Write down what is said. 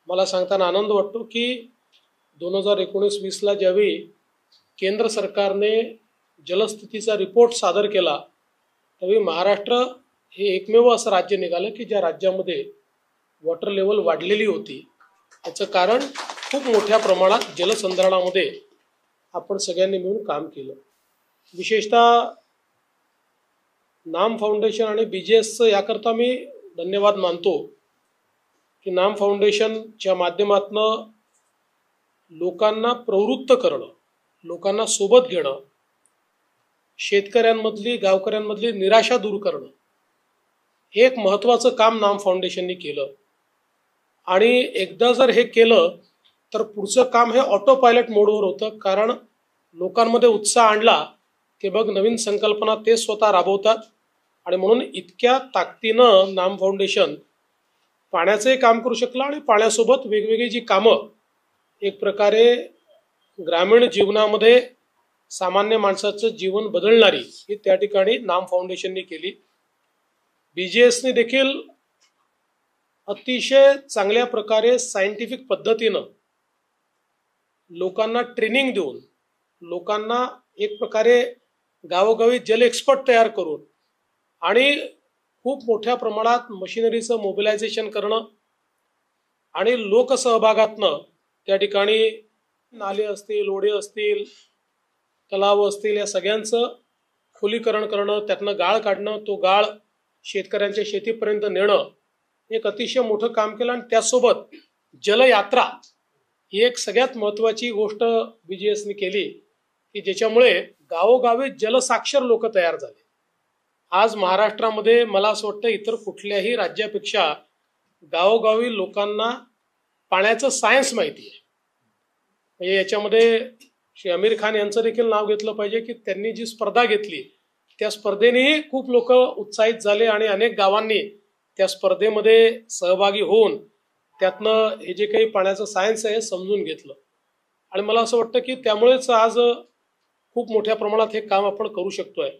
मला सांगताना आनंद वाटतो की 2019-20ला ज्यावेळी केंद्र सरकारने जलस्थितीचा रिपोर्ट सादर केला त्यावेळी महाराष्ट्र हे एकमेव असं राज्य निघालं की ज्या राज्यामध्ये वॉटर लेवल वाढलेली होती। याचं कारण खूप मोठ्या प्रमाणात जलसंधारणामध्ये आपण सगळ्यांनी मिळून काम केलं। विशेषतः नाम फाउंडेशन आणि BGSचं याकरता मी धन्यवाद मानतो की नाम फाउंडेशनच्या माध्यमातून लोकांना प्रवृत्त करणं, लोकांना सोबत घेणं, शेतकऱ्यांमधली गावकऱ्यांमधली निराशा दूर करणं हे एक महत्त्वाचं काम नाम फाउंडेशनने केलं। आणि एकदा जर हे केलं तर पुढचं काम हे ऑटो पायलट मोडवर होतं, कारण लोकांमध्ये उत्साह आणला की बघ नवीन संकल्पना ते स्वतः राबवतात। आणि म्हणून इतक्या ताकदीनं नाम फाउंडेशन पाण्याचंही काम करू शकलं आणि पाण्यासोबत वेगवेगळी जी कामं एक प्रकारे ग्रामीण जीवनामध्ये सामान्य माणसाचं जीवन बदलणारी ही त्या ठिकाणी नाम फाउंडेशनने केली। BGSने देखील अतिशय चांगल्या प्रकारे सायंटिफिक पद्धतीनं लोकांना ट्रेनिंग देऊन, लोकांना एक प्रकारे गावोगावी जल एक्सपर्ट तयार करून आणि खूप मोठ्या प्रमाणात मशिनरीचं मोबिलायझेशन करणं आणि लोकसहभागातनं त्या ठिकाणी नाले असतील, ओढे असतील, तलाव असतील, या सगळ्यांचं खोलीकरण करणं, त्यातनं गाळ काढणं, तो गाळ शेतकऱ्यांच्या शेतीपर्यंत नेणं एक अतिशय मोठं काम केलं। आणि त्यासोबत जलयात्रा ही एक सगळ्यात महत्त्वाची गोष्ट BGSने केली की ज्याच्यामुळे गावोगावी जलसाक्षर लोक तयार झाले। आज महाराष्ट्रामध्ये मला असं वाटतं इतर कुठल्याही राज्यापेक्षा गावोगावी लोकांना पाण्याचं सायन्स माहिती आहे। म्हणजे याच्यामध्ये श्री आमिर खान यांचं देखील नाव घेतलं पाहिजे की त्यांनी जी स्पर्धा घेतली त्या स्पर्धेनेही खूप लोक उत्साहित झाले आणि अनेक गावांनी त्या स्पर्धेमध्ये सहभागी होऊन त्यातनं हे जे काही पाण्याचं सायन्स आहे हे समजून घेतलं। आणि मला असं वाटतं की त्यामुळेच आज खूप मोठ्या प्रमाणात हे काम आपण करू शकतोय।